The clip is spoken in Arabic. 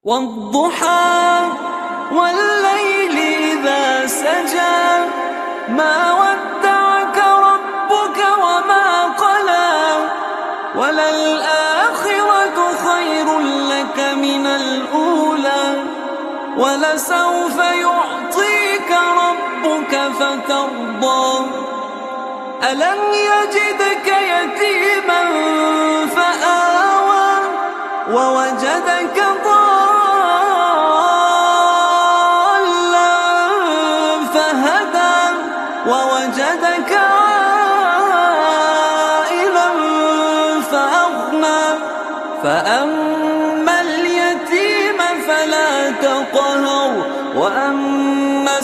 والضحى والليل إذا سجى ما ودعك ربك وما قلى وللآخرة خير لك من الأولى ولسوف يعطيك ربك فترضى ألم يجدك يتيما فآوى ووجدك ضالا فهدى ووجدك عائلا فأغنى فأما اليتيم فلا تقهر وأما